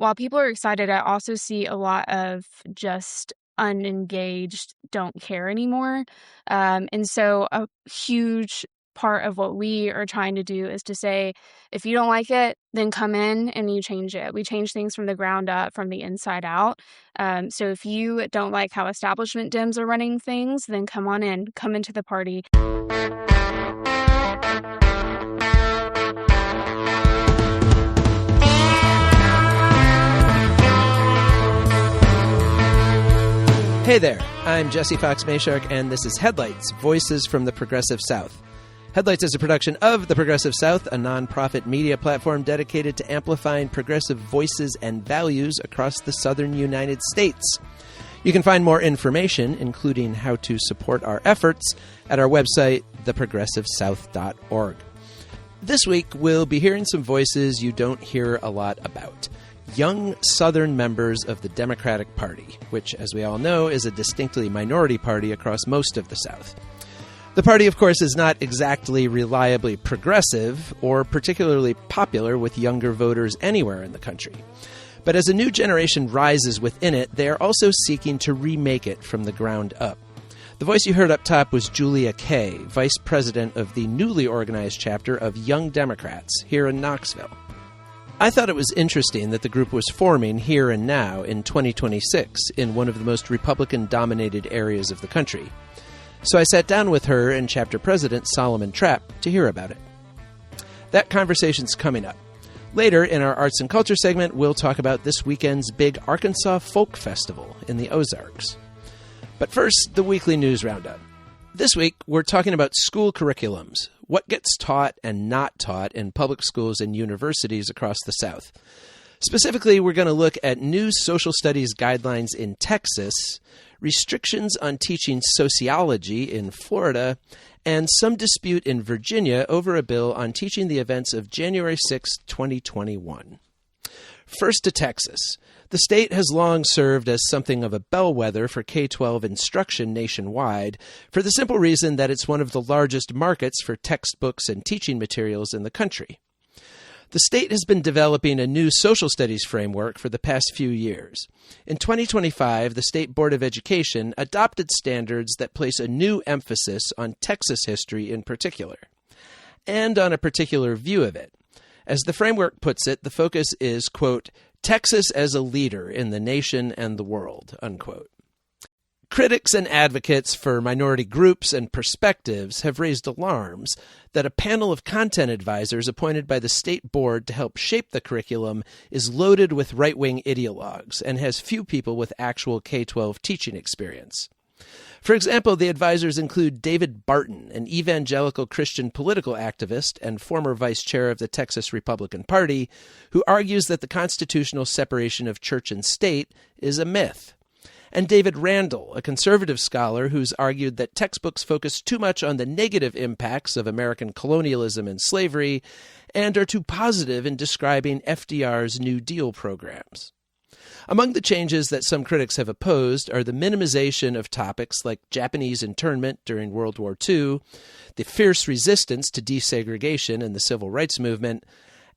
while people are excited, I also see a lot of just unengaged, don't care anymore. And so a huge part of what we are trying to do is to say, if you don't like it, then come in and you change it. We change things from the ground up, from the inside out. So if you don't like how establishment Dems are running things, then come on in, come into the party. Hey there, I'm Jesse Fox Mayshark, and this is Headlights, Voices from the Progressive South. Headlights is a production of the Progressive South, a nonprofit media platform dedicated to amplifying progressive voices and values across the southern United States. You can find more information, including how to support our efforts, at our website, theprogressivesouth.org. This week, we'll be hearing some voices you don't hear a lot about. Young Southern members of the Democratic Party, which, as we all know, is a distinctly minority party across most of the South. The party, of course, is not exactly reliably progressive or particularly popular with younger voters anywhere in the country. But as a new generation rises within it, they are also seeking to remake it from the ground up. The voice you heard up top was Julia Kaye, vice president of the newly organized chapter of Young Democrats here in Knoxville. I thought it was interesting that the group was forming here and now in 2026 in one of the most Republican-dominated areas of the country. So I sat down with her and chapter president Solomon Trapp to hear about it. That conversation's coming up. Later in our Arts and Culture segment, we'll talk about this weekend's big Arkansas Folk Festival in the Ozarks. But first, the weekly news roundup. This week, we're talking about school curriculums, what gets taught and not taught in public schools and universities across the South. Specifically, we're going to look at new social studies guidelines in Texas, restrictions on teaching sociology in Florida, and some dispute in Virginia over a bill on teaching the events of January 6, 2021. First to Texas. The state has long served as something of a bellwether for K-12 instruction nationwide, for the simple reason that it's one of the largest markets for textbooks and teaching materials in the country. The state has been developing a new social studies framework for the past few years. In 2025, the State Board of Education adopted standards that place a new emphasis on Texas history in particular, and on a particular view of it. As the framework puts it, the focus is, quote, Texas as a leader in the nation and the world, unquote. Critics and advocates for minority groups and perspectives have raised alarms that a panel of content advisors appointed by the state board to help shape the curriculum is loaded with right-wing ideologues and has few people with actual K-12 teaching experience. For example, the advisors include David Barton, an evangelical Christian political activist and former vice chair of the Texas Republican Party, who argues that the constitutional separation of church and state is a myth. And David Randall, a conservative scholar who's argued that textbooks focus too much on the negative impacts of American colonialism and slavery and are too positive in describing FDR's New Deal programs. Among the changes that some critics have opposed are the minimization of topics like Japanese internment during World War II, the fierce resistance to desegregation and the civil rights movement,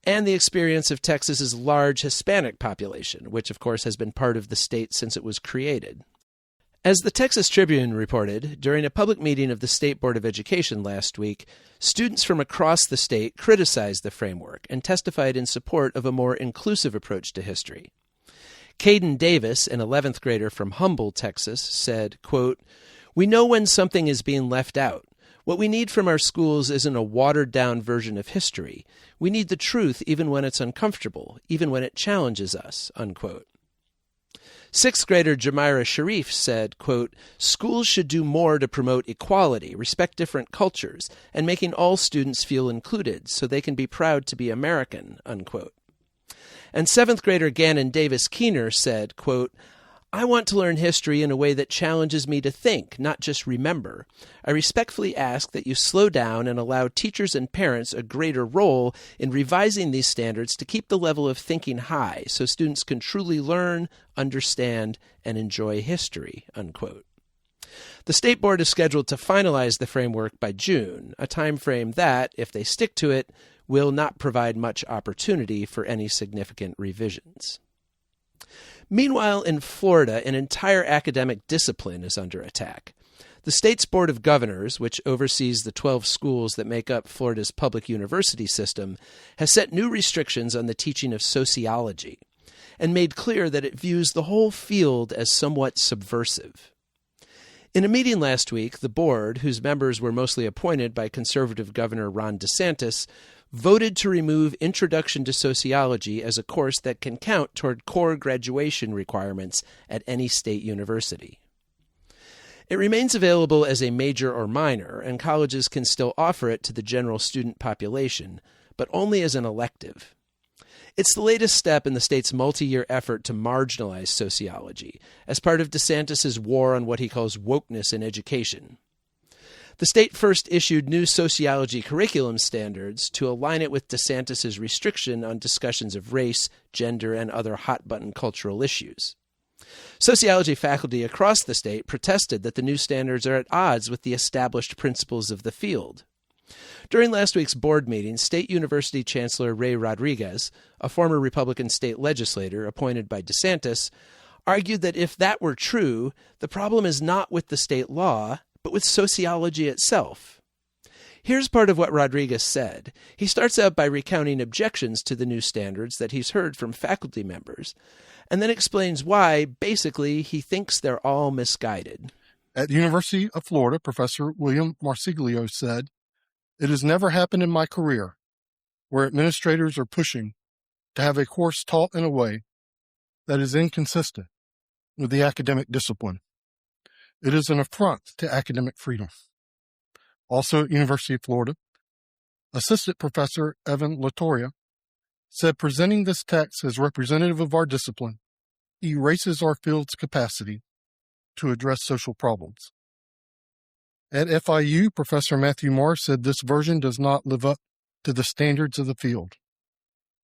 and the experience of Texas's large Hispanic population, which of course has been part of the state since it was created. As the Texas Tribune reported, during a public meeting of the State Board of Education last week, students from across the state criticized the framework and testified in support of a more inclusive approach to history. Caden Davis, an 11th grader from Humble, Texas, said, quote, We know when something is being left out. What we need from our schools isn't a watered-down version of history. We need the truth even when it's uncomfortable, even when it challenges us, unquote. 6th grader Jamira Sharif said, quote, Schools should do more to promote equality, respect different cultures, and making all students feel included so they can be proud to be American, unquote. And 7th grader Gannon Davis Keener said, quote, I want to learn history in a way that challenges me to think, not just remember. I respectfully ask that you slow down and allow teachers and parents a greater role in revising these standards to keep the level of thinking high so students can truly learn, understand, and enjoy history, unquote. The State Board is scheduled to finalize the framework by June, a time frame that, if they stick to it, will not provide much opportunity for any significant revisions. Meanwhile, in Florida, an entire academic discipline is under attack. The state's Board of Governors, which oversees the 12 schools that make up Florida's public university system, has set new restrictions on the teaching of sociology and made clear that it views the whole field as somewhat subversive. In a meeting last week, the board, whose members were mostly appointed by conservative Governor Ron DeSantis, voted to remove Introduction to Sociology as a course that can count toward core graduation requirements at any state university. It remains available as a major or minor, and colleges can still offer it to the general student population, but only as an elective. It's the latest step in the state's multi-year effort to marginalize sociology, as part of DeSantis' war on what he calls wokeness in education. The state first issued new sociology curriculum standards to align it with DeSantis' restriction on discussions of race, gender, and other hot-button cultural issues. Sociology faculty across the state protested that the new standards are at odds with the established principles of the field. During last week's board meeting, State University Chancellor Ray Rodriguez, a former Republican state legislator appointed by DeSantis, argued that if that were true, the problem is not with the state law, but with sociology itself. Here's part of what Rodriguez said. He starts out by recounting objections to the new standards that he's heard from faculty members, and then explains why, basically, he thinks they're all misguided. At the University of Florida, Professor William Marsiglio said, "It has never happened in my career where administrators are pushing to have a course taught in a way that is inconsistent with the academic discipline. It is an affront to academic freedom." Also at University of Florida, Assistant Professor Evan Latoria said presenting this text as representative of our discipline erases our field's capacity to address social problems. At FIU, Professor Matthew Moore said this version does not live up to the standards of the field.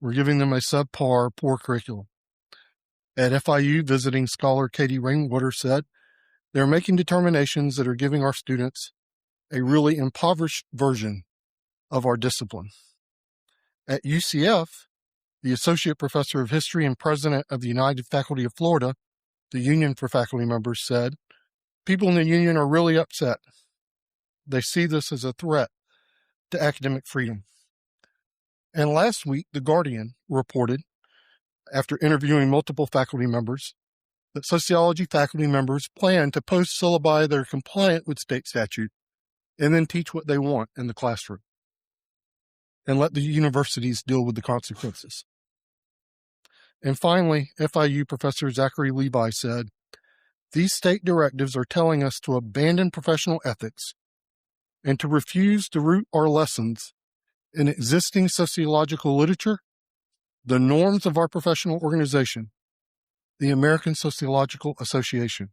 We're giving them a subpar, poor curriculum. At FIU, visiting scholar Katie Rainwater said, they're making determinations that are giving our students a really impoverished version of our discipline. At UCF, the Associate Professor of History and President of the United Faculty of Florida, the Union for Faculty Members, said, people in the union are really upset. They see this as a threat to academic freedom. And last week, The Guardian reported, after interviewing multiple faculty members, that sociology faculty members plan to post syllabi that are compliant with state statute and then teach what they want in the classroom and let the universities deal with the consequences. And finally, FIU Professor Zachary Levi said, these state directives are telling us to abandon professional ethics and to refuse to root our lessons in existing sociological literature, the norms of our professional organization, the American Sociological Association.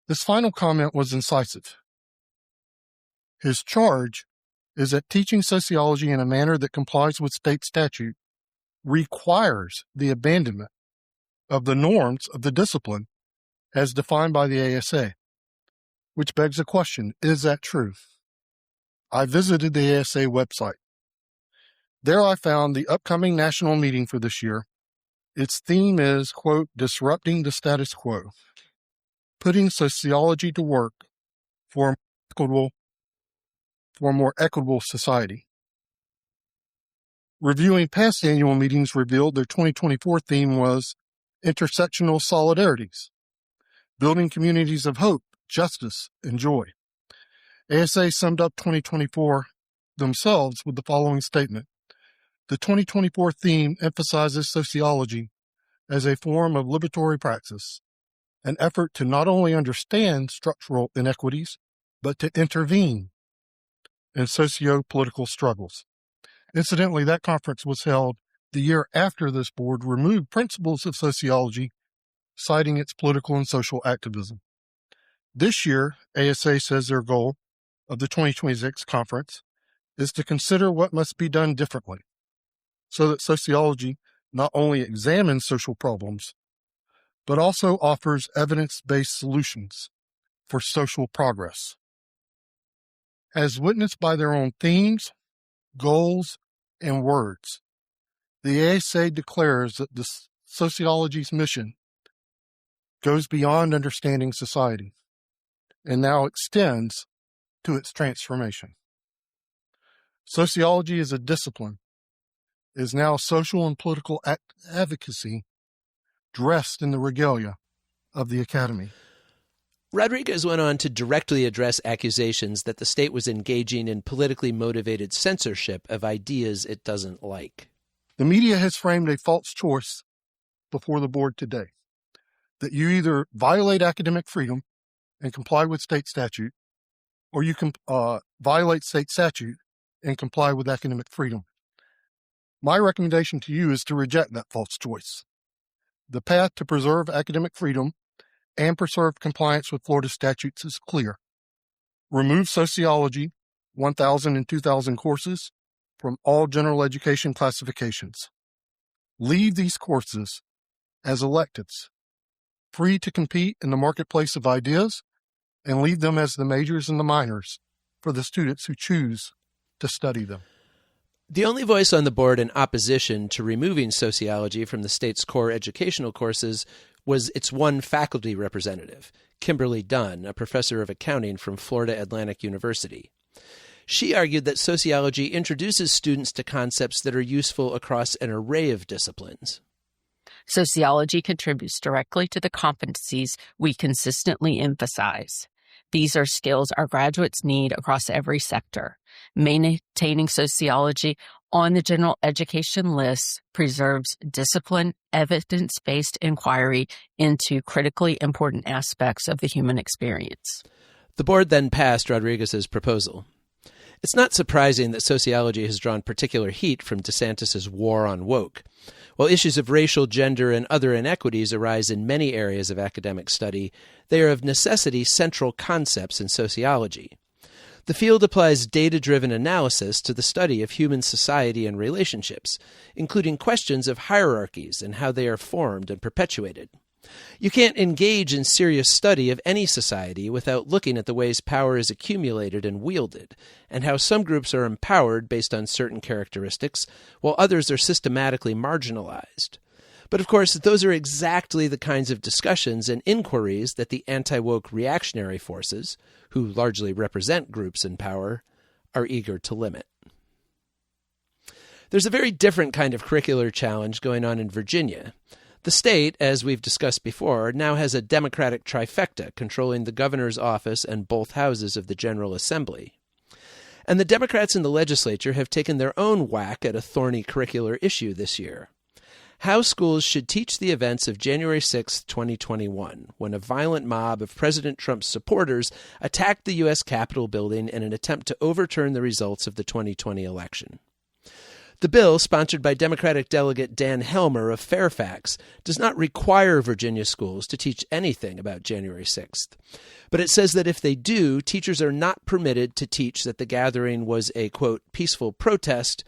This final comment was incisive. His charge is that teaching sociology in a manner that complies with state statute requires the abandonment of the norms of the discipline as defined by the ASA, which begs the question, is that true? I visited the ASA website. There I found the upcoming national meeting for this year. Its theme is, quote, disrupting the status quo, putting sociology to work for a more equitable society. Reviewing past annual meetings revealed their 2024 theme was intersectional solidarities, building communities of hope, justice, and joy. ASA summed up 2024 themselves with the following statement. The 2024 theme emphasizes sociology as a form of liberatory praxis, an effort to not only understand structural inequities, but to intervene in socio-political struggles. Incidentally, that conference was held the year after this board removed principles of sociology, citing its political and social activism. This year, ASA says their goal of the 2026 conference is to consider what must be done differently so that sociology not only examines social problems, but also offers evidence-based solutions for social progress. As witnessed by their own themes, goals, and words, the ASA declares that the sociology's mission goes beyond understanding society and now extends to its transformation. Sociology as a discipline is now social and political advocacy dressed in the regalia of the academy. Rodriguez went on to directly address accusations that the state was engaging in politically motivated censorship of ideas it doesn't like. The media has framed a false choice before the board today, that you either violate academic freedom and comply with state statute, or you can violate state statute and comply with academic freedom. My recommendation to you is to reject that false choice. The path to preserve academic freedom and preserve compliance with Florida statutes is clear. Remove sociology, 1,000 and 2,000 courses from all general education classifications. Leave these courses as electives, free to compete in the marketplace of ideas, and leave them as the majors and the minors for the students who choose to study them. The only voice on the board in opposition to removing sociology from the state's core educational courses was its one faculty representative, Kimberly Dunn, a professor of accounting from Florida Atlantic University. She argued that sociology introduces students to concepts that are useful across an array of disciplines. Sociology contributes directly to the competencies we consistently emphasize. These are skills our graduates need across every sector. Maintaining sociology on the general education list preserves disciplined, evidence-based inquiry into critically important aspects of the human experience. The board then passed Rodriguez's proposal. It's not surprising that sociology has drawn particular heat from DeSantis's war on woke. While issues of racial, gender, and other inequities arise in many areas of academic study, they are of necessity central concepts in sociology. The field applies data-driven analysis to the study of human society and relationships, including questions of hierarchies and how they are formed and perpetuated. You can't engage in serious study of any society without looking at the ways power is accumulated and wielded, and how some groups are empowered based on certain characteristics, while others are systematically marginalized. But of course, those are exactly the kinds of discussions and inquiries that the anti-woke reactionary forces, who largely represent groups in power, are eager to limit. There's a very different kind of curricular challenge going on in Virginia. The state, as we've discussed before, now has a Democratic trifecta controlling the governor's office and both houses of the General Assembly. And the Democrats in the legislature have taken their own whack at a thorny curricular issue this year. How schools should teach the events of January 6, 2021, when a violent mob of President Trump's supporters attacked the U.S. Capitol building in an attempt to overturn the results of the 2020 election. The bill, sponsored by Democratic delegate Dan Helmer of Fairfax, does not require Virginia schools to teach anything about January 6th. But it says that if they do, teachers are not permitted to teach that the gathering was a, quote, peaceful protest,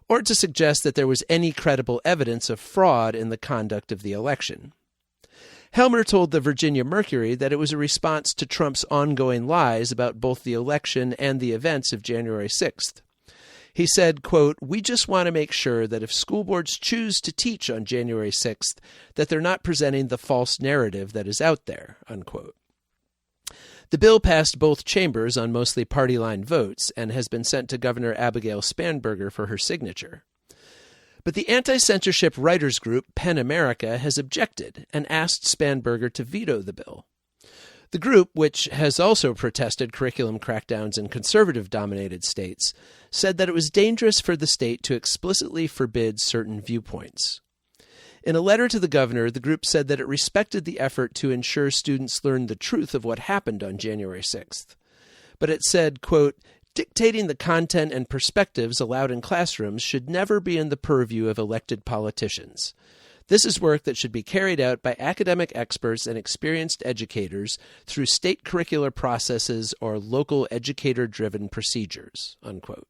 or to suggest that there was any credible evidence of fraud in the conduct of the election. Helmer told the Virginia Mercury that it was a response to Trump's ongoing lies about both the election and the events of January 6th. He said, quote, "We just want to make sure that if school boards choose to teach on January 6th, that they're not presenting the false narrative that is out there," unquote. The bill passed both chambers on mostly party-line votes and has been sent to Governor Abigail Spanberger for her signature. But the anti-censorship writers group PEN America has objected and asked Spanberger to veto the bill. The group, which has also protested curriculum crackdowns in conservative-dominated states, said that it was dangerous for the state to explicitly forbid certain viewpoints. In a letter to the governor, the group said that it respected the effort to ensure students learn the truth of what happened on January 6th. But it said, quote, "Dictating the content and perspectives allowed in classrooms should never be in the purview of elected politicians. This is work that should be carried out by academic experts and experienced educators through state curricular processes or local educator-driven procedures," unquote.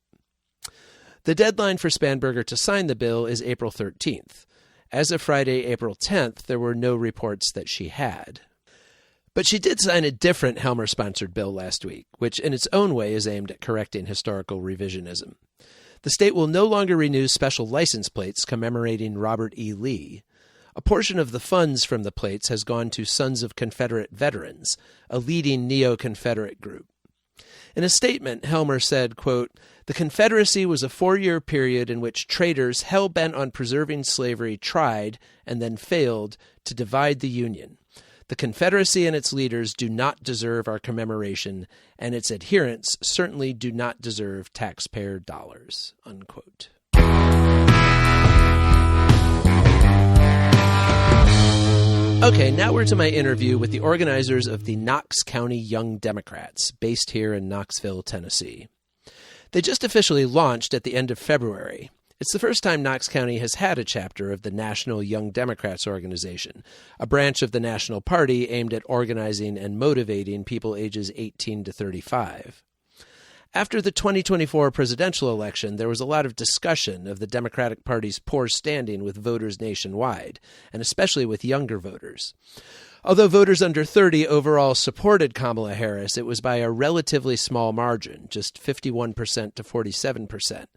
The deadline for Spanberger to sign the bill is April 13th. As of Friday, April 10th, there were no reports that she had. But she did sign a different Helmer-sponsored bill last week, which in its own way is aimed at correcting historical revisionism. The state will no longer renew special license plates commemorating Robert E. Lee. A portion of the funds from the plates has gone to Sons of Confederate Veterans, a leading neo-Confederate group. In a statement, Helmer said, quote, "The Confederacy was a 4-year period in which traitors hell-bent on preserving slavery tried, and then failed, to divide the Union. The Confederacy and its leaders do not deserve our commemoration, and its adherents certainly do not deserve taxpayer dollars." Unquote. Okay, now we're to my interview with the organizers of the Knox County Young Democrats, based here in Knoxville, Tennessee. They just officially launched at the end of February. It's the first time Knox County has had a chapter of the National Young Democrats organization, a branch of the national party aimed at organizing and motivating people ages 18 to 35. After the 2024 presidential election, there was a lot of discussion of the Democratic Party's poor standing with voters nationwide, and especially with younger voters. Although voters under 30 overall supported Kamala Harris, it was by a relatively small margin, just 51% to 47%,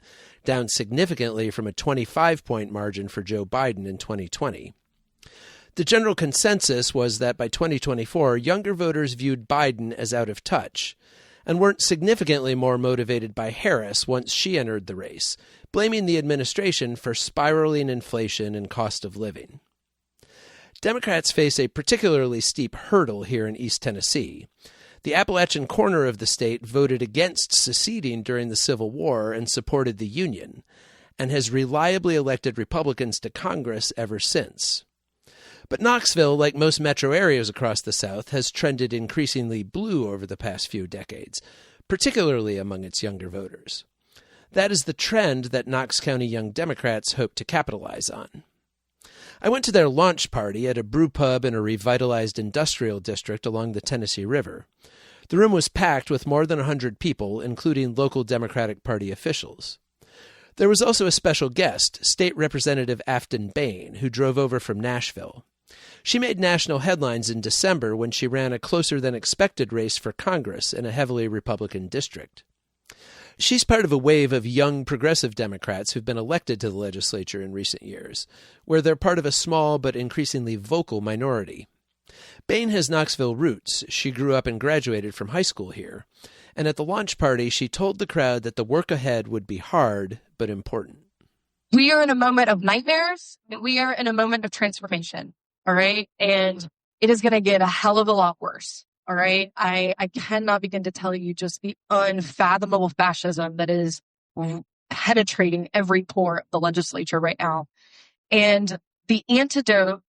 down significantly from a 25-point margin for Joe Biden in 2020. The general consensus was that by 2024, younger voters viewed Biden as out of touch, and weren't significantly more motivated by Harris once she entered the race, blaming the administration for spiraling inflation and cost of living. Democrats face a particularly steep hurdle here in East Tennessee. The Appalachian corner of the state voted against seceding during the Civil War and supported the Union, and has reliably elected Republicans to Congress ever since. But Knoxville, like most metro areas across the South, has trended increasingly blue over the past few decades, particularly among its younger voters. That is the trend that Knox County Young Democrats hope to capitalize on. I went to their launch party at a brew pub in a revitalized industrial district along the Tennessee River. The room was packed with more than 100 people, including local Democratic Party officials. There was also a special guest, State Representative Afton Bain, who drove over from Nashville. She made national headlines in December when she ran a closer-than-expected race for Congress in a heavily Republican district. She's part of a wave of young progressive Democrats who've been elected to the legislature in recent years, where they're part of a small but increasingly vocal minority. Bain has Knoxville roots. She grew up and graduated from high school here. And at the launch party, she told the crowd that the work ahead would be hard but important. We are in a moment of nightmares, and we are in a moment of transformation. All right. And it is going to get a hell of a lot worse. All right. I cannot begin to tell you just the unfathomable fascism that is penetrating every pore of the legislature right now. And the antidote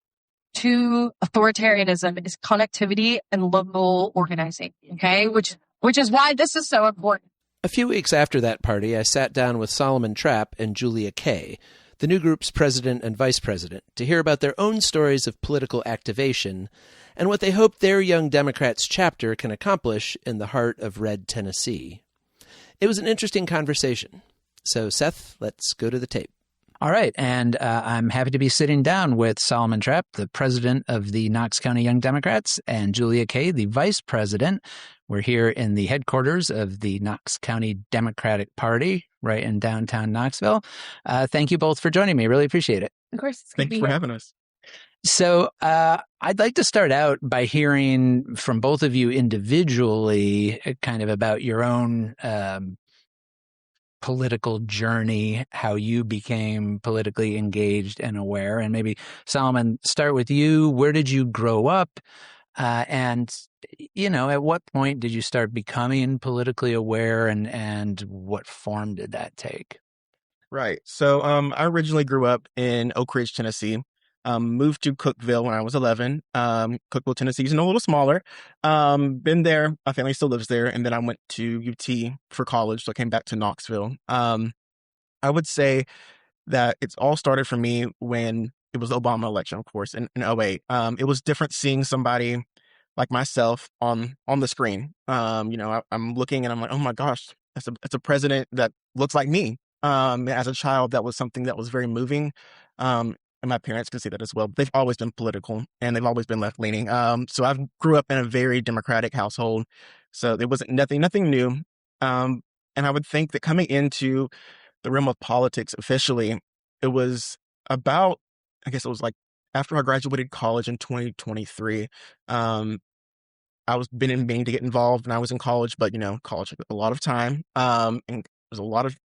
to authoritarianism is connectivity and local organizing. Okay. Which is why this is so important. A few weeks after that party, I sat down with Solomon Trapp and Julia Kaye, the new group's president and vice president, to hear about their own stories of political activation and what they hope their Young Democrats chapter can accomplish in the heart of red Tennessee. It was an interesting conversation. So, Seth, let's go to the tape. All right, and I'm happy to be sitting down with Solomon Trapp, the president of the Knox County Young Democrats, and Julia Kaye, the vice president. We're here in the headquarters of the Knox County Democratic Party, right in downtown Knoxville. Thank you both for joining me. Really appreciate it. Of course. Thanks for having us. So I'd like to start out by hearing from both of you individually kind of about your own political journey, how you became politically engaged and aware. And maybe, Solomon, start with you. Where did you grow up? And, you know, at what point did you start becoming politically aware, and what form did that take? Right. So I originally grew up in Oak Ridge, Tennessee. Moved to Cookeville when I was 11. Cookeville, Tennessee is a little smaller. Been there. My family still lives there. And then I went to UT for college. So I came back to Knoxville. I would say that it's all started for me when it was the Obama election, of course, in 2008. It was different seeing somebody like myself on the screen. I'm looking and I'm like, oh my gosh, that's a president that looks like me. As a child, that was something that was very moving. And my parents can see that as well. They've always been political and they've always been left leaning. So I grew up in a very Democratic household. So there wasn't nothing new. And I would think that coming into the realm of politics officially, it was about, I guess it was like after I graduated college in 2023, I was been in meaning to get involved when I was in college, but college took a lot of time. And there's a lot of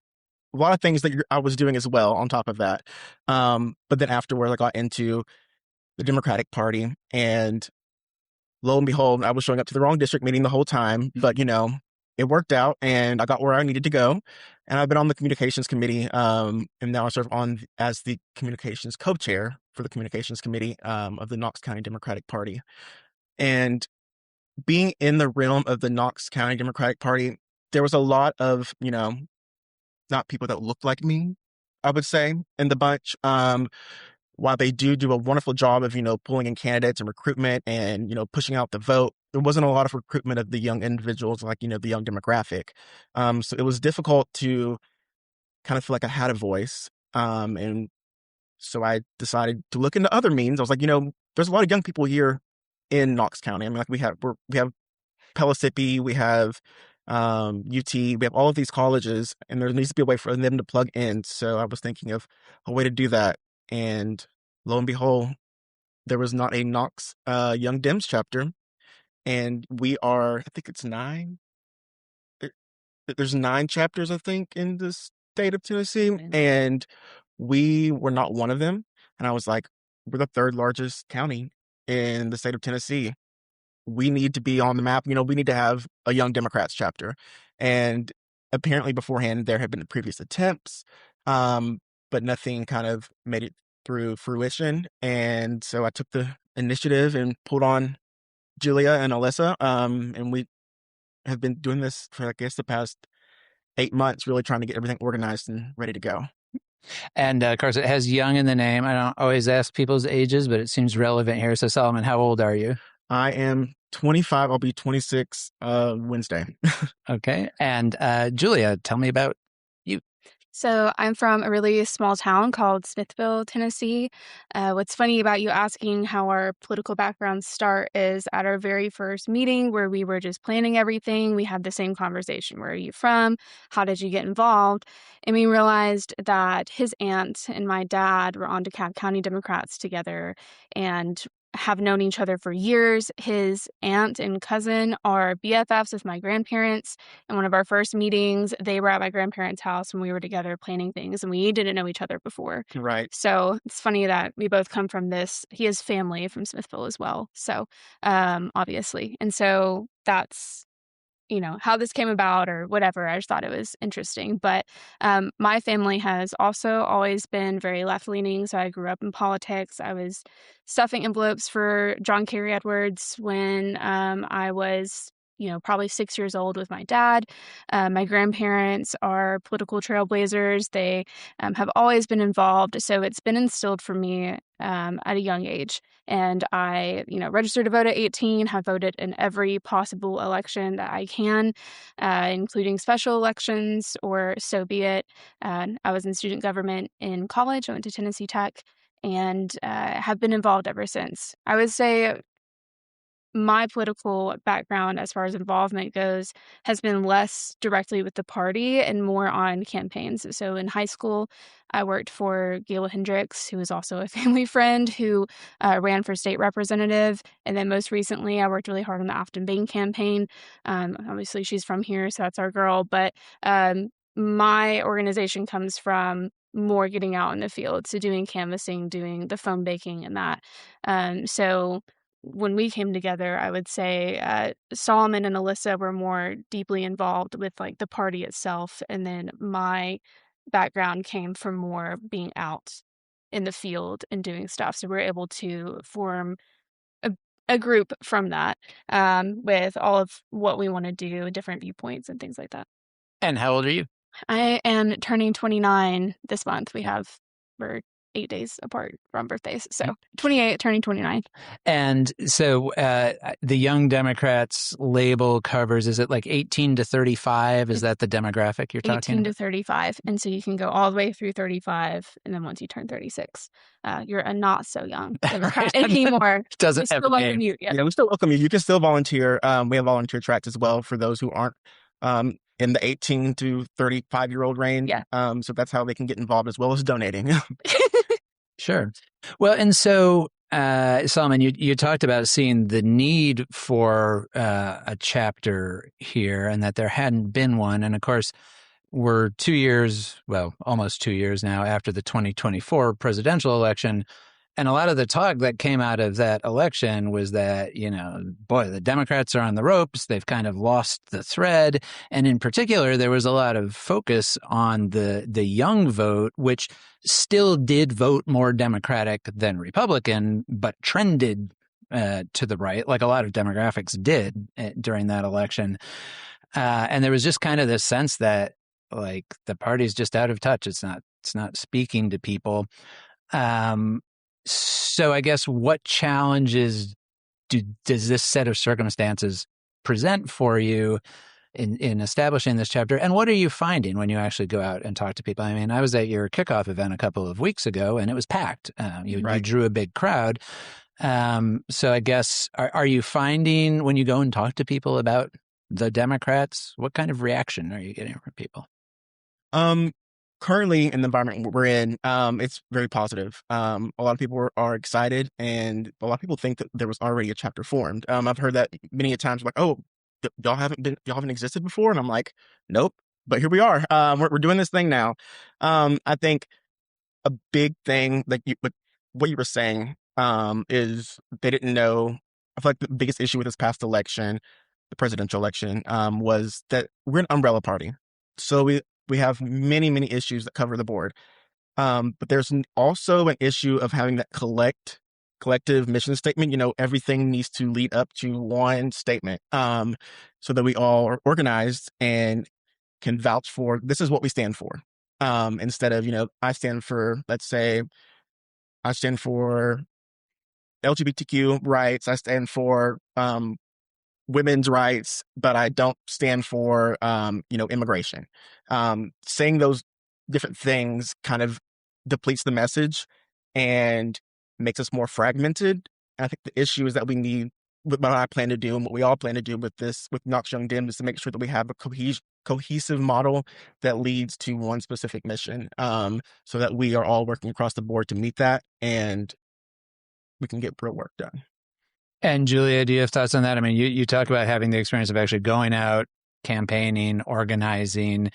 things that I was doing as well on top of that. But then afterwards, I got into the Democratic Party, and lo and behold, I was showing up to the wrong district meeting the whole time. But it worked out, and I got where I needed to go. And I've been on the communications committee, and now I serve on as the communications co-chair for the communications committee of the Knox County Democratic Party. And being in the realm of the Knox County Democratic Party, there was a lot of, not people that looked like me, I would say, in the bunch. While they do a wonderful job of, pulling in candidates and recruitment and, pushing out the vote, there wasn't a lot of recruitment of the young individuals, like, the young demographic. So it was difficult to kind of feel like I had a voice. And so I decided to look into other means. I was like, there's a lot of young people here in Knox County. I mean, like we have Pellissippi, we have UT, we have all of these colleges, and there needs to be a way for them to plug in. So I was thinking of a way to do that. And lo and behold, there was not a Knox Young Dems chapter. And we are, I think it's 9. There's 9 chapters, I think, in the state of Tennessee. And we were not one of them. And I was like, we're the 3rd largest county in the state of Tennessee. We need to be on the map. We need to have a Young Democrats chapter. And apparently beforehand, there had been previous attempts, but nothing kind of made it through fruition. And so I took the initiative and pulled on Julia and Alyssa. And we have been doing this for, I guess, the past 8 months, really trying to get everything organized and ready to go. And of course, it has young in the name. I don't always ask people's ages, but it seems relevant here. So Solomon, how old are you? I am 25. I'll be 26 Wednesday. Okay. And Julia, tell me about you. So I'm from a really small town called Smithville, Tennessee. What's funny about you asking how our political backgrounds start is at our very first meeting where we were just planning everything, we had the same conversation. Where are you from? How did you get involved? And we realized that his aunt and my dad were on DeKalb County Democrats together and have known each other for years. His aunt and cousin are BFFs with my grandparents. And one of our first meetings, they were at my grandparents' house when we were together planning things, and we didn't know each other before. Right. So it's funny that we both come from this. He has family from Smithville as well. So obviously. And so that's how this came about or whatever. I just thought it was interesting. But my family has also always been very left-leaning. So I grew up in politics. I was stuffing envelopes for John Kerry Edwards when I was probably 6 years old with my dad. My grandparents are political trailblazers. They have always been involved. So it's been instilled for me at a young age. And I, registered to vote at 18, have voted in every possible election that I can, including special elections or so be it. I was in student government in college. I went to Tennessee Tech and have been involved ever since. I would say my political background as far as involvement goes has been less directly with the party and more on campaigns. So in high school, I worked for Gail Hendricks, who is also a family friend who ran for state representative. And then most recently, I worked really hard on the Afton Bain campaign. Obviously, she's from here, so that's our girl. But my organization comes from more getting out in the field, so doing canvassing, doing the phone baking and that. So when we came together, I would say Solomon and Alyssa were more deeply involved with like the party itself. And then my background came from more being out in the field and doing stuff. So we're able to form a group from that with all of what we want to do, different viewpoints and things like that. And how old are you? I am turning 29 this month. We're 8 days apart from birthdays. So 28, turning 29. And so the Young Democrats label covers, is it like 18 to 35? Is that the demographic you're talking 18 to 35. And so you can go all the way through 35. And then once you turn 36, you're a not so young Democrat anymore. Doesn't have a name. You. Yeah, we still welcome you. You can still volunteer. We have volunteer tracks as well for those who aren't in the 18 to 35-year-old range. Yeah. So that's how they can get involved as well as donating. Sure. Well, and so Solomon, you talked about seeing the need for a chapter here and that there hadn't been one. And of course, we're 2 years, well, almost 2 years now after the 2024 presidential election. And a lot of the talk that came out of that election was that, boy, the Democrats are on the ropes. They've kind of lost the thread. And in particular, there was a lot of focus on the young vote, which still did vote more Democratic than Republican, but trended to the right, like a lot of demographics did during that election. And there was just kind of this sense that, like, the party's just out of touch. It's not speaking to people. So I guess what challenges does this set of circumstances present for you in establishing this chapter? And what are you finding when you actually go out and talk to people? I mean, I was at your kickoff event a couple of weeks ago, and it was packed. You drew a big crowd. So I guess, are you finding when you go and talk to people about the Democrats, what kind of reaction are you getting from people? Currently in the environment we're in, it's very positive. A lot of people are excited, and a lot of people think that there was already a chapter formed. I've heard that many a times, like, "Oh, y'all haven't existed before," and I'm like, "Nope," but here we are. We're doing this thing now. I think a big thing, like what you were saying, is they didn't know. I feel like the biggest issue with this past election, the presidential election, was that we're an umbrella party. So we have many, many issues that cover the board. But there's also an issue of having that collective mission statement. Everything needs to lead up to one statement, so that we all are organized and can vouch for this is what we stand for. Instead of, I stand for, let's say, I stand for LGBTQ rights. I stand for women's rights, but I don't stand for, immigration. Saying those different things kind of depletes the message and makes us more fragmented. And I think the issue is that we need, what I plan to do and what we all plan to do with Knox Young Dems, is to make sure that we have a cohesive model that leads to one specific mission, so that we are all working across the board to meet that, and we can get real work done. And Julia, do you have thoughts on that? I mean, you talk about having the experience of actually going out, campaigning, organizing.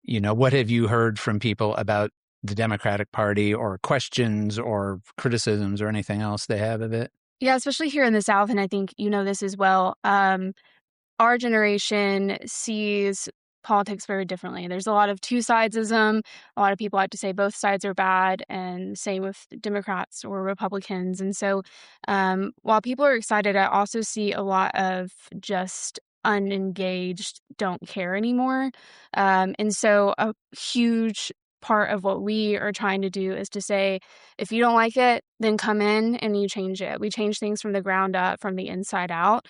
What have you heard from people about the Democratic Party, or questions or criticisms or anything else they have of it? Yeah, especially here in the South, and I think you know this as well. Our generation sees politics very differently. There's a lot of two-sidesism. A lot of people like to say both sides are bad, and same with Democrats or Republicans. And so while people are excited, I also see a lot of just unengaged, don't care anymore. And so a huge part of what we are trying to do is to say, if you don't like it, then come in and you change it. We change things from the ground up, from the inside out.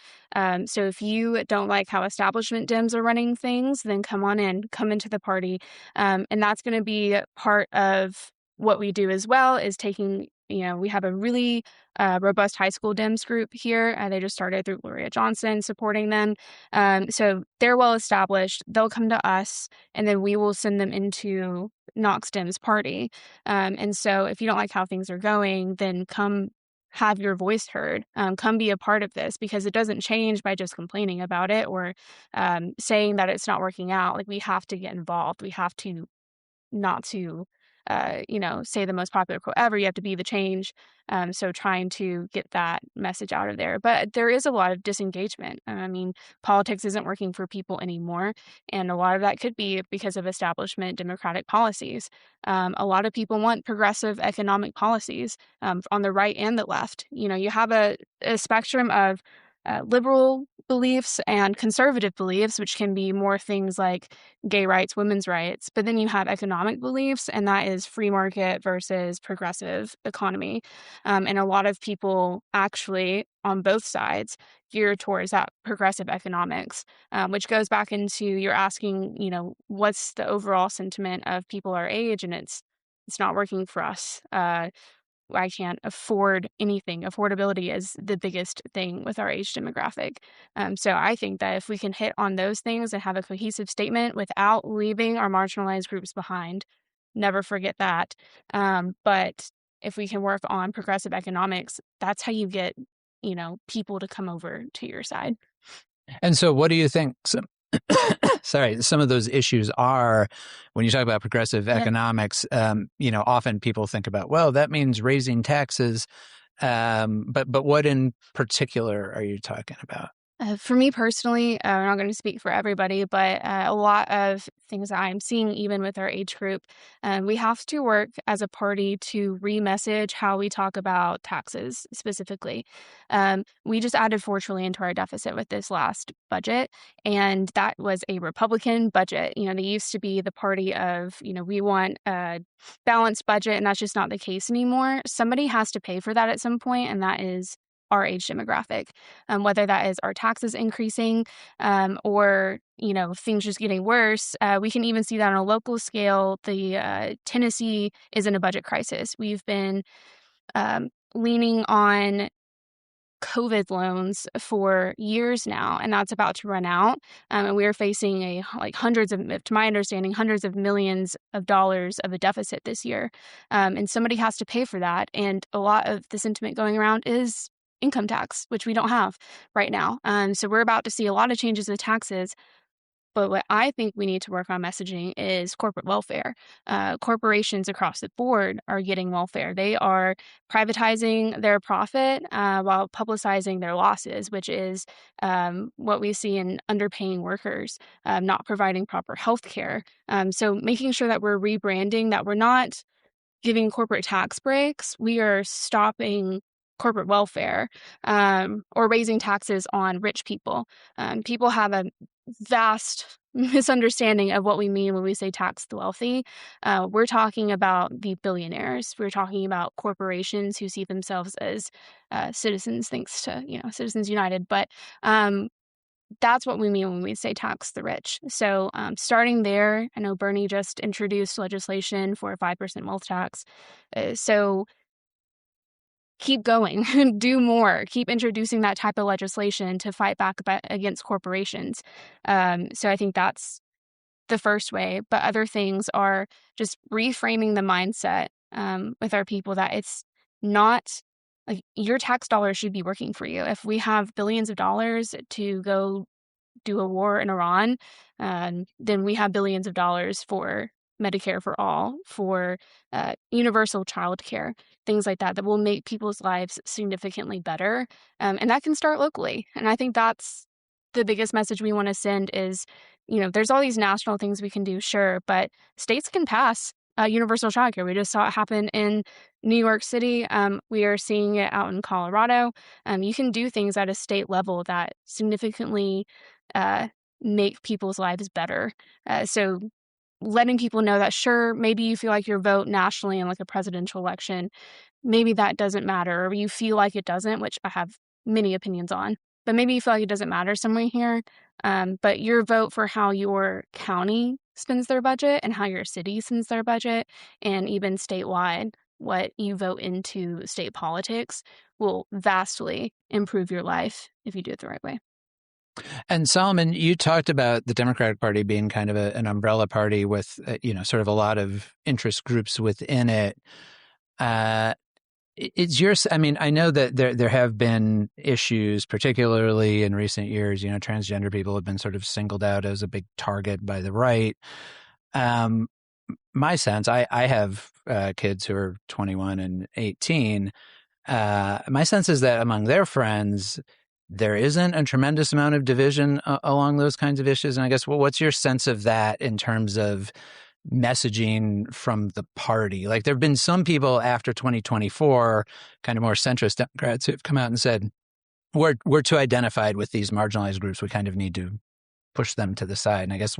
So if you don't like how establishment Dems are running things, then come on in, come into the party. And that's going to be part of what we do as well, is taking, we have a really robust high school Dems group here. They just started through Gloria Johnson, supporting them. So they're well established. They'll come to us, and then we will send them into Knox Dems party. And so if you don't like how things are going, then come have your voice heard. Come be a part of this, because it doesn't change by just complaining about it or saying that it's not working out. Like, we have to get involved. We have to not to say the most popular quote ever. You have to be the change. So trying to get that message out of there. But there is a lot of disengagement. I mean, politics isn't working for people anymore. And a lot of that could be because of establishment Democratic policies. A lot of people want progressive economic policies on the right and the left. You have a spectrum of liberal beliefs and conservative beliefs, which can be more things like gay rights, women's rights. But then you have economic beliefs, and that is free market versus progressive economy. And a lot of people actually on both sides gear towards that progressive economics, which goes back into you're asking, what's the overall sentiment of people our age, and it's not working for us. I can't afford anything. Affordability is the biggest thing with our age demographic. So I think that if we can hit on those things and have a cohesive statement without leaving our marginalized groups behind, never forget that. But if we can work on progressive economics, that's how you get, people to come over to your side. And so what do you think some of those issues are when you talk about progressive economics? Often people think about, well, that means raising taxes. But what in particular are you talking about? For me personally, I'm not going to speak for everybody, but a lot of things that I'm seeing, even with our age group, we have to work as a party to re-message how we talk about taxes specifically. We just added $4 trillion to our deficit with this last budget, and that was a Republican budget. They used to be the party of, we want a balanced budget, and that's just not the case anymore. Somebody has to pay for that at some point, and that is our age demographic, whether that is our taxes increasing or, things just getting worse. We can even see that on a local scale. Tennessee is in a budget crisis. We've been leaning on COVID loans for years now, and that's about to run out. And we are facing to my understanding, hundreds of millions of dollars of a deficit this year. And somebody has to pay for that. And a lot of the sentiment going around is income tax, which we don't have right now. So we're about to see a lot of changes with taxes. But what I think we need to work on messaging is corporate welfare. Corporations across the board are getting welfare. They are privatizing their profit while publicizing their losses, which is what we see in underpaying workers, not providing proper health care. So making sure that we're rebranding, that we're not giving corporate tax breaks, we are stopping corporate welfare or raising taxes on rich people. People have a vast misunderstanding of what we mean when we say tax the wealthy. We're talking about the billionaires. We're talking about corporations who see themselves as citizens, thanks to Citizens United. But that's what we mean when we say tax the rich. So starting there, I know Bernie just introduced legislation for a 5% wealth tax. So keep going, do more, keep introducing that type of legislation to fight back against corporations. So I think that's the first way. But other things are just reframing the mindset with our people that it's not like your tax dollars should be working for you. If we have billions of dollars to go do a war in Iran, then we have billions of dollars for Medicare for all, for universal child care, things like that will make people's lives significantly better. And that can start locally. And I think that's the biggest message we want to send is, there's all these national things we can do, sure, but states can pass universal child care. We just saw it happen in New York City. We are seeing it out in Colorado. You can do things at a state level that significantly make people's lives better. So letting people know that, sure, maybe you feel like your vote nationally in like a presidential election, maybe that doesn't matter, or you feel like it doesn't, which I have many opinions on, but maybe you feel like it doesn't matter somewhere here. But your vote for how your county spends their budget and how your city spends their budget, and even statewide, what you vote into state politics will vastly improve your life if you do it the right way. And Solomon, you talked about the Democratic Party being kind of an umbrella party with, sort of a lot of interest groups within it. It's yours. I mean, I know that there have been issues, particularly in recent years. Transgender people have been sort of singled out as a big target by the right. My sense, I have kids who are 21 and 18. My sense is that among their friends, there isn't a tremendous amount of division along those kinds of issues. And I guess, what's your sense of that in terms of messaging from the party? Like, there have been some people after 2024, kind of more centrist Democrats, who have come out and said, we're too identified with these marginalized groups. We kind of need to push them to the side. And I guess,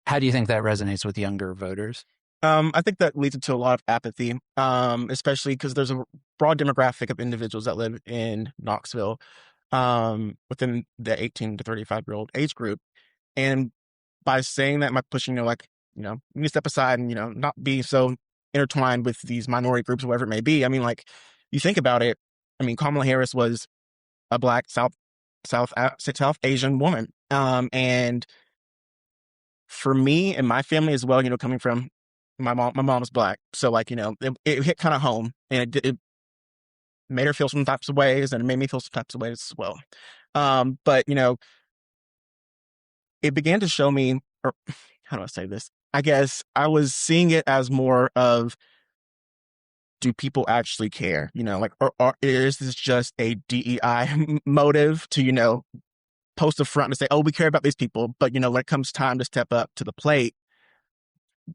how do you think that resonates with younger voters? I think that leads to a lot of apathy, especially because there's a broad demographic of individuals that live in Knoxville within the 18 to 35-year-old age group. And by saying that, by pushing, you need to step aside and, not be so intertwined with these minority groups, whatever it may be. I mean, like, you think about it. I mean, Kamala Harris was a Black South Asian woman. And for me and my family as well, coming from my mom's Black. So like, it hit kind of home, and it made her feel some types of ways, and it made me feel some types of ways as well. But it began to show me, or how do I say this? I guess I was seeing it as more of, do people actually care? Like, or is this just a DEI motive to, post a front and say, oh, we care about these people. But, when it comes time to step up to the plate,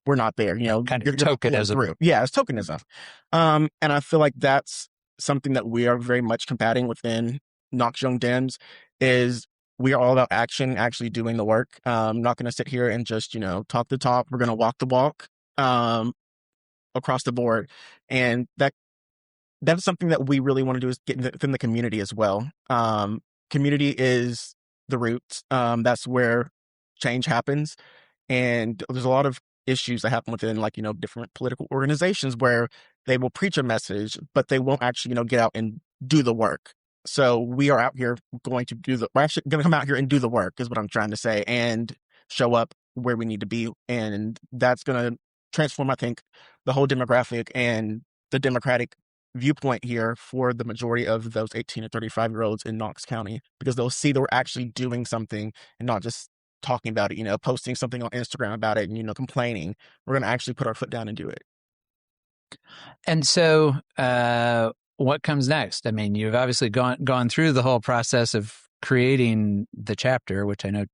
we're not there. Kind of tokenism. Yeah, it's tokenism. And I feel like that's something that we are very much combating within Knox Young Dems, is we are all about action, actually doing the work. I'm not going to sit here and just, talk the talk. We're going to walk the walk across the board. And that's something that we really want to do, is get within the community as well. Community is the roots. That's where change happens. And there's a lot of issues that happen within, like, different political organizations where they will preach a message, but they won't actually, get out and do the work. So we are out here we're actually going to come out here and do the work, is what I'm trying to say, and show up where we need to be. And that's going to transform, I think, the whole demographic and the Democratic viewpoint here for the majority of those 18 to 35-year-olds in Knox County, because they'll see that we're actually doing something and not just talking about it, posting something on Instagram about it and, complaining. We're going to actually put our foot down and do it. And so what comes next? I mean, you've obviously gone through the whole process of creating the chapter, which I know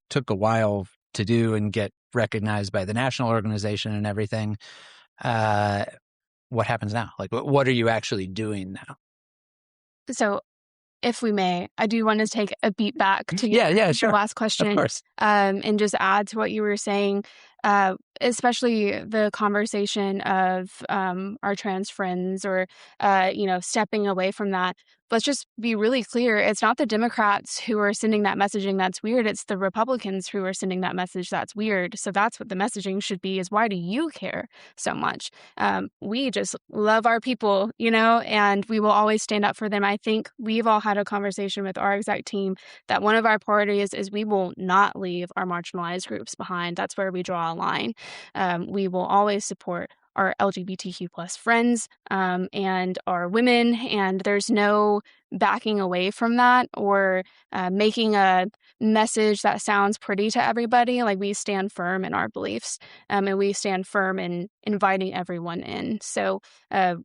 took a while to do and get recognized by the national organization and everything. What happens now? Like, what are you actually doing now? So, if we may, I do want to take a beat back to sure. your last question, of course. And just add to what you were saying, especially the conversation of our trans friends, or stepping away from that. Let's just be really clear. It's not the Democrats who are sending that messaging that's weird. It's the Republicans who are sending that message that's weird. So that's what the messaging should be, is why do you care so much? We just love our people, and we will always stand up for them. I think we've all had a conversation with our exec team that one of our priorities is we will not leave our marginalized groups behind. That's where we draw a line. We will always support our LGBTQ plus friends and our women, and there's no backing away from that or making a message that sounds pretty to everybody. Like, we stand firm in our beliefs, and we stand firm in inviting everyone in. So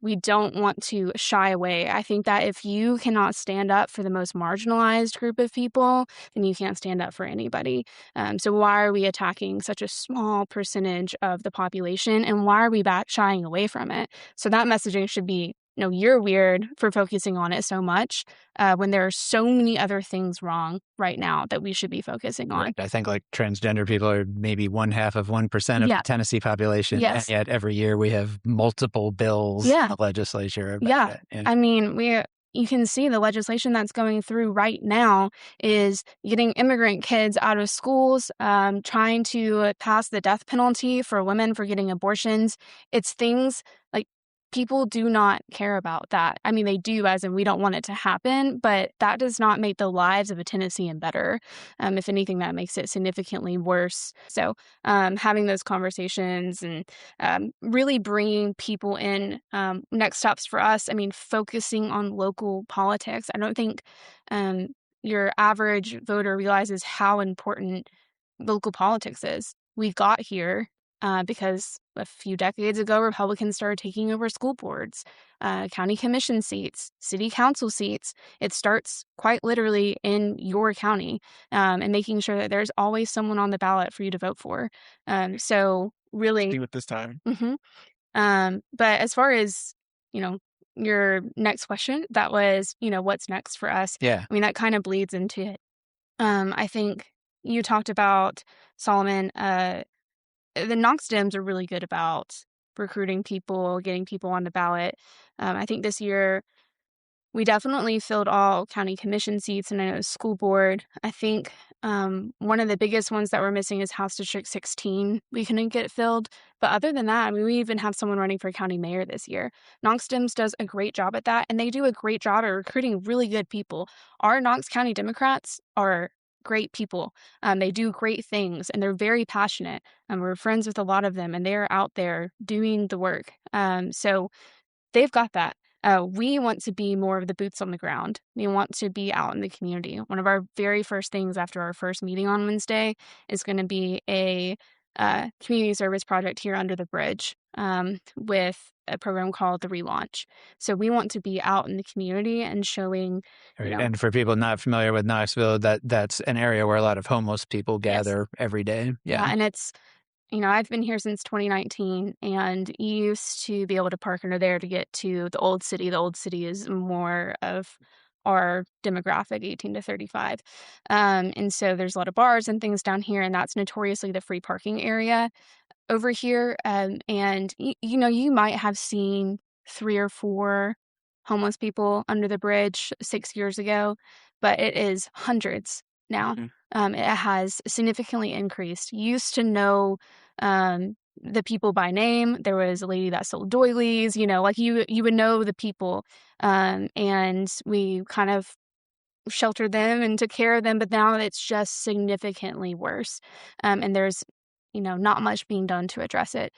we don't want to shy away. I think that if you cannot stand up for the most marginalized group of people, then you can't stand up for anybody. So why are we attacking such a small percentage of the population, and why are we shying away from it? So that messaging should be, you're weird for focusing on it so much when there are so many other things wrong right now that we should be focusing on. Right. I think like transgender people are maybe 0.5% of the Tennessee population. Yes. And yet every year we have multiple bills in the legislature about it. I mean, you can see the legislation that's going through right now is getting immigrant kids out of schools, trying to pass the death penalty for women for getting abortions. It's things like, people do not care about that. I mean, they do, as in we don't want it to happen, but that does not make the lives of a Tennessean better. If anything, that makes it significantly worse. So having those conversations and really bringing people in. Next steps for us, I mean, focusing on local politics. I don't think your average voter realizes how important local politics is. We got here because a few decades ago, Republicans started taking over school boards, county commission seats, city council seats. It starts quite literally in your county, and making sure that there's always someone on the ballot for you to vote for. So really, do it this time. Mm-hmm. But as far as your next question, that was what's next for us. Yeah, I mean, that kind of bleeds into it. I think you talked about, Solomon. The Knox Dems are really good about recruiting people, getting people on the ballot. I think this year we definitely filled all county commission seats, and I know school board. I think one of the biggest ones that we're missing is House District 16. We couldn't get filled. But other than that, I mean, we even have someone running for county mayor this year. Knox Dems does a great job at that, and they do a great job at recruiting really good people. Our Knox County Democrats are great people. They do great things, and they're very passionate. We're friends with a lot of them, and they're out there doing the work. So they've got that. We want to be more of the boots on the ground. We want to be out in the community. One of our very first things after our first meeting on Wednesday is going to be a community service project here under the bridge with a program called the Relaunch. So we want to be out in the community and showing, Right. And for people not familiar with Knoxville, that's an area where a lot of homeless people gather every day. Yeah, and it's, I've been here since 2019, and you used to be able to park under there to get to the old city. The old city is more of our demographic, 18 to 35. And so there's a lot of bars and things down here, and that's notoriously the free parking area over here. And, you might have seen 3 or 4 homeless people under the bridge 6 years ago, but it is hundreds now. It has significantly increased. You used to know the people by name. There was a lady that sold doilies, like you would know the people. And we kind of sheltered them and took care of them, but now it's just significantly worse. And there's not much being done to address it.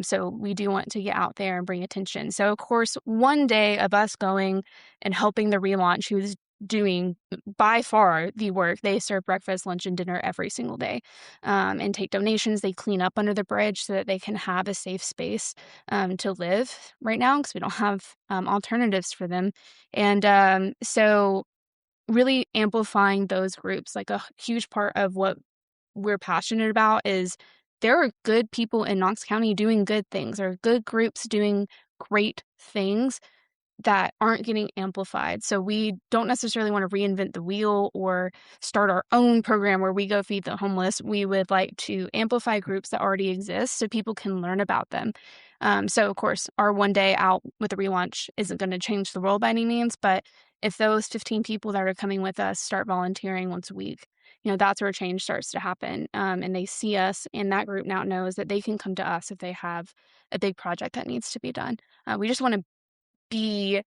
So we do want to get out there and bring attention. So, of course, one day of us going and helping the Relaunch, who's doing by far the work. They serve breakfast, lunch, and dinner every single day, and take donations. They clean up under the bridge so that they can have a safe space to live right now, because we don't have alternatives for them. And so really amplifying those groups, like a huge part of what we're passionate about is there are good people in Knox County doing good things. There are good groups doing great things that aren't getting amplified. So we don't necessarily want to reinvent the wheel or start our own program where we go feed the homeless. We would like to amplify groups that already exist so people can learn about them. So, of course, our one day out with the Relaunch isn't going to change the world by any means, but if those 15 people that are coming with us start volunteering once a week, that's where change starts to happen. And they see us, and that group now knows that they can come to us if they have a big project that needs to be done. We just want to be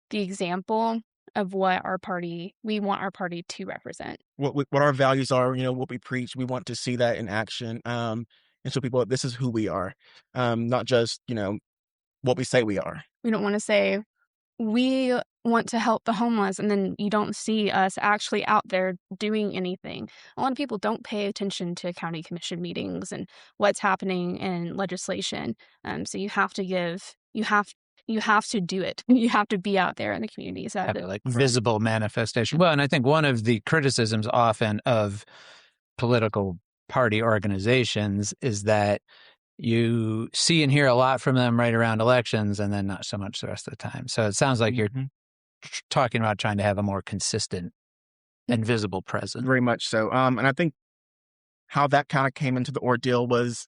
the example of what we want our party to represent. What our values are, what we preach. We want to see that in action. And so people, this is who we are, not just, what we say we are. We don't want to say we want to help the homeless, and then you don't see us actually out there doing anything. A lot of people don't pay attention to county commission meetings and what's happening in legislation. So you have to do it. You have to be out there in the community. So visible manifestation. Well, and I think one of the criticisms often of political party organizations is that you see and hear a lot from them right around elections, and then not so much the rest of the time. So it sounds like you're talking about trying to have a more consistent and visible presence. Very much so. And I think how that kind of came into the ordeal was,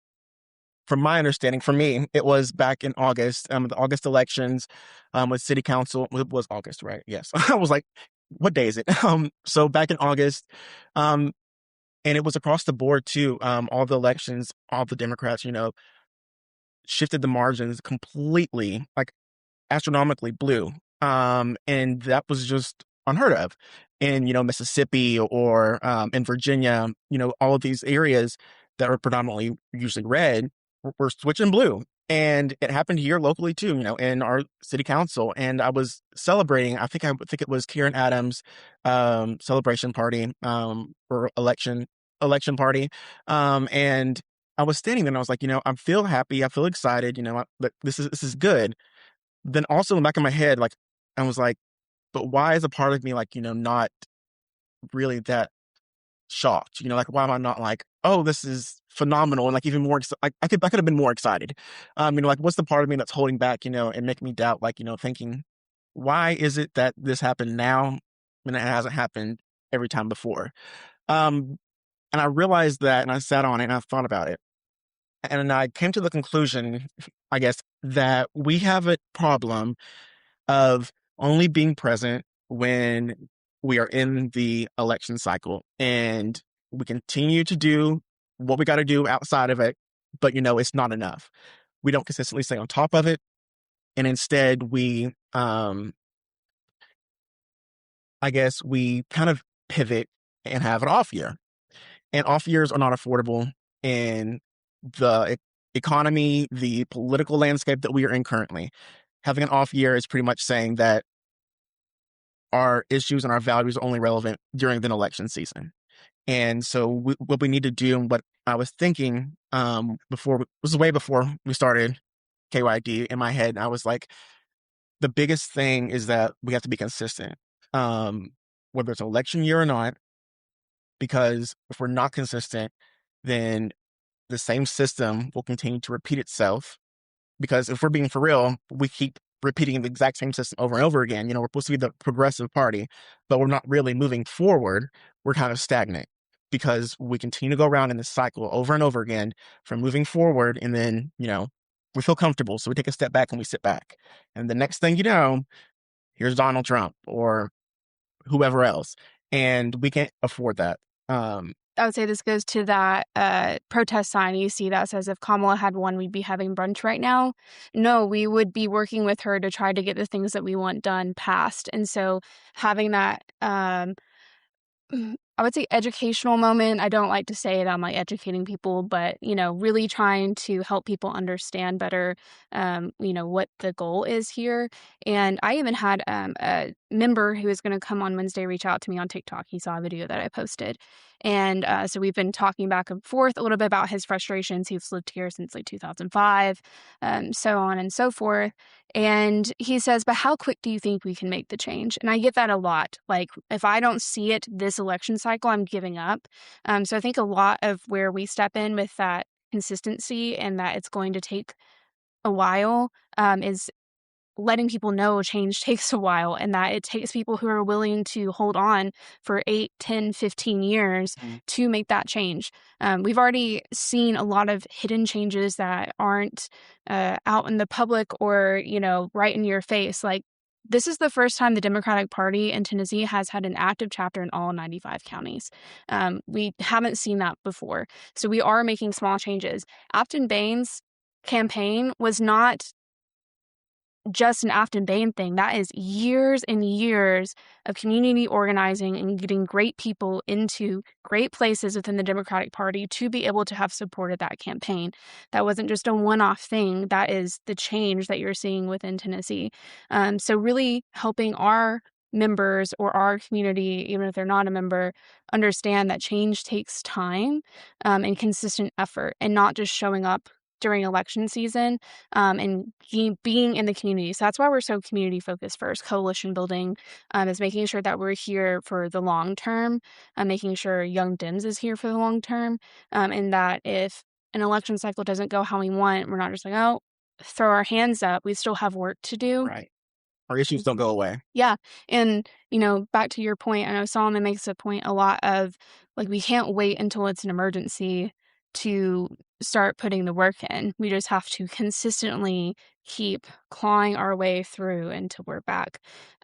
from my understanding, for me, it was back in August, the August elections with city council. It was August, right? Yes. I was like, what day is it? So back in August, and it was across the board too. All the elections, all the Democrats, shifted the margins completely, like astronomically blue. And that was just unheard of in, Mississippi or in Virginia, all of these areas that were predominantly usually red were switching blue. And it happened here locally too, in our city council. And I was celebrating, I think it was Karen Adams' celebration party or election party. And I was standing there and I was like, I feel happy. I feel excited. But this is good. Then also in the back of my head, like, I was like, but why is a part of me like, not really that shocked? Like, why am I not like, oh, this is phenomenal, and like even more like I could have been more excited. Like, what's the part of me that's holding back, and making me doubt, like, thinking, why is it that this happened now and it hasn't happened every time before? And I realized that, and I sat on it and I thought about it. And I came to the conclusion, I guess, that we have a problem of only being present when we are in the election cycle. And we continue to do what we got to do outside of it, but, it's not enough. We don't consistently stay on top of it. And instead, we, I guess, we kind of pivot and have an off year. And off years are not affordable in the economy, the political landscape that we are in currently. Having an off year is pretty much saying that our issues and our values are only relevant during the election season. And so what we need to do, and what I was thinking before, this was way before we started KYD in my head, I was like, the biggest thing is that we have to be consistent, whether it's an election year or not, because if we're not consistent, then the same system will continue to repeat itself. Because if we're being for real, we keep repeating the exact same system over and over again. We're supposed to be the progressive party, but we're not really moving forward. We're kind of stagnant because we continue to go around in this cycle over and over again from moving forward. And then, we feel comfortable. So we take a step back and we sit back. And the next thing you know, here's Donald Trump or whoever else. And we can't afford that. I would say this goes to that protest sign you see that says if Kamala had won, we'd be having brunch right now. No, we would be working with her to try to get the things that we want done passed. And so having that, I would say educational moment. I don't like to say that I'm like educating people, but, really trying to help people understand better, what the goal is here. And I even had a member who is going to come on Wednesday reach out to me on TikTok. He saw a video that I posted. And so we've been talking back and forth a little bit about his frustrations. He's lived here since like 2005, so on and so forth. And he says, but how quick do you think we can make the change? And I get that a lot. Like, if I don't see it this election cycle, I'm giving up. So I think a lot of where we step in with that consistency and that it's going to take a while is letting people know change takes a while and that it takes people who are willing to hold on for 8, 10, 15 years to make that change. We've already seen a lot of hidden changes that aren't out in the public or, right in your face. Like, this is the first time the Democratic Party in Tennessee has had an active chapter in all 95 counties. We haven't seen that before. So we are making small changes. Afton Bain's campaign was not just an Afton Bain thing. That is years and years of community organizing and getting great people into great places within the Democratic Party to be able to have supported that campaign. That wasn't just a one-off thing. That is the change that you're seeing within Tennessee. So really helping our members or our community, even if they're not a member, understand that change takes time and consistent effort and not just showing up during election season and being in the community. So that's why we're so community focused first. Coalition building is making sure that we're here for the long term, making sure Young Dems is here for the long term, and that if an election cycle doesn't go how we want, we're not just like, oh, throw our hands up. We still have work to do. Right. Our issues don't go away. Yeah. And, back to your point, I know Solomon makes a point a lot of, like, we can't wait until it's an emergency to start putting the work in. We just have to consistently keep clawing our way through until we're back.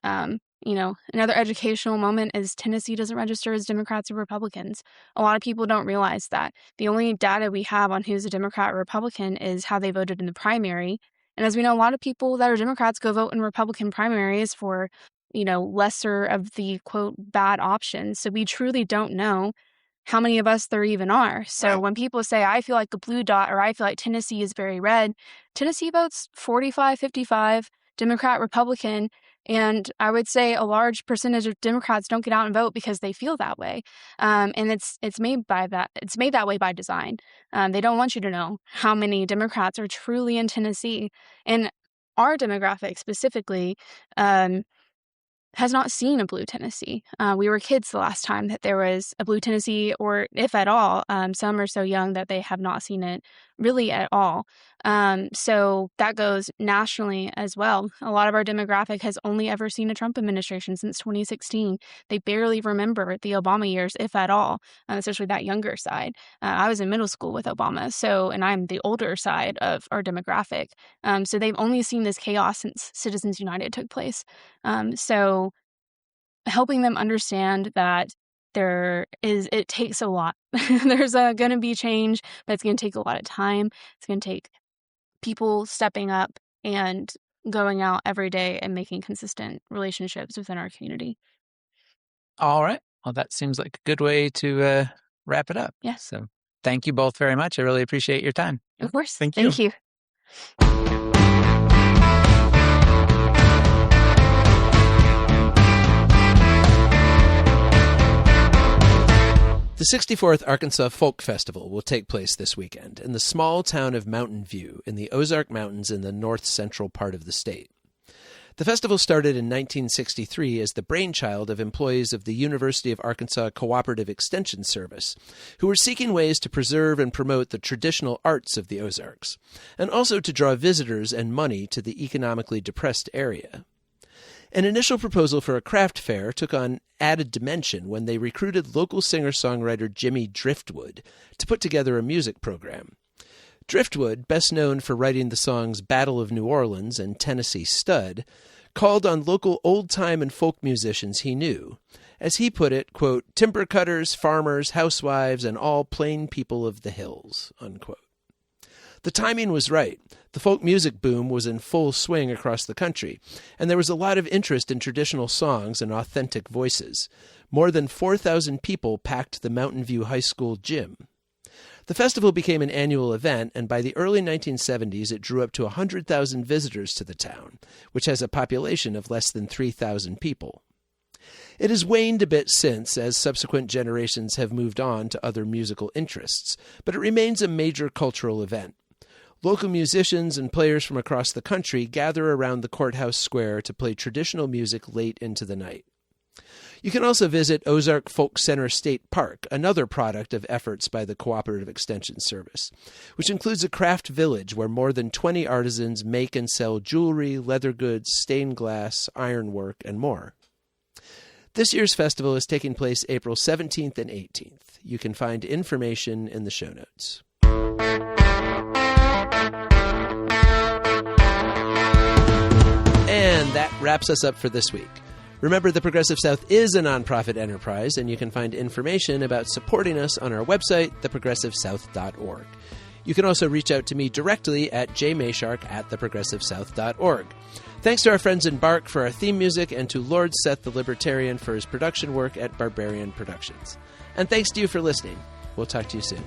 Another educational moment is Tennessee doesn't register as Democrats or Republicans. A lot of people don't realize that. The only data we have on who's a Democrat or Republican is how they voted in the primary. And as we know, a lot of people that are Democrats go vote in Republican primaries for, lesser of the, quote, bad options. So we truly don't know how many of us there even are. So when people say, I feel like a blue dot or I feel like Tennessee is very red, Tennessee votes 45-55, Democrat, Republican. And I would say a large percentage of Democrats don't get out and vote because they feel that way. And it's made by that. It's made that way by design. They don't want you to know how many Democrats are truly in Tennessee. And our demographic specifically, has not seen a blue Tennessee. We were kids the last time that there was a blue Tennessee, or if at all. Some are so young that they have not seen it really at all. So that goes nationally as well. A lot of our demographic has only ever seen a Trump administration since 2016. They barely remember the Obama years, if at all, especially that younger side. I was in middle school with Obama, and I'm the older side of our demographic. So they've only seen this chaos since Citizens United took place. So helping them understand that it takes a lot. There's going to be change, but it's going to take a lot of time. It's going to take people stepping up and going out every day and making consistent relationships within our community. All right. Well, that seems like a good way to wrap it up. Yeah. So thank you both very much. I really appreciate your time. Of course. Thank you. Thank you. The 64th Arkansas Folk Festival will take place this weekend in the small town of Mountain View in the Ozark Mountains in the north-central part of the state. The festival started in 1963 as the brainchild of employees of the University of Arkansas Cooperative Extension Service, who were seeking ways to preserve and promote the traditional arts of the Ozarks, and also to draw visitors and money to the economically depressed area. An initial proposal for a craft fair took on added dimension when they recruited local singer-songwriter Jimmy Driftwood to put together a music program. Driftwood, best known for writing the songs Battle of New Orleans and Tennessee Stud, called on local old-time and folk musicians he knew. As he put it, quote, timber cutters, farmers, housewives, and all plain people of the hills, unquote. The timing was right. The folk music boom was in full swing across the country, and there was a lot of interest in traditional songs and authentic voices. More than 4,000 people packed the Mountain View High School gym. The festival became an annual event, and by the early 1970s it drew up to 100,000 visitors to the town, which has a population of less than 3,000 people. It has waned a bit since, as subsequent generations have moved on to other musical interests, but it remains a major cultural event. Local musicians and players from across the country gather around the courthouse square to play traditional music late into the night. You can also visit Ozark Folk Center State Park, another product of efforts by the Cooperative Extension Service, which includes a craft village where more than 20 artisans make and sell jewelry, leather goods, stained glass, ironwork, and more. This year's festival is taking place April 17th and 18th. You can find information in the show notes. And that wraps us up for this week. Remember, the Progressive South is a nonprofit enterprise, and you can find information about supporting us on our website, theprogressivesouth.org. You can also reach out to me directly at jmayshark@theprogressivesouth.org. Thanks to our friends in Bark for our theme music, and to Lord Seth the Libertarian for his production work at Barbarian Productions. And thanks to you for listening. We'll talk to you soon.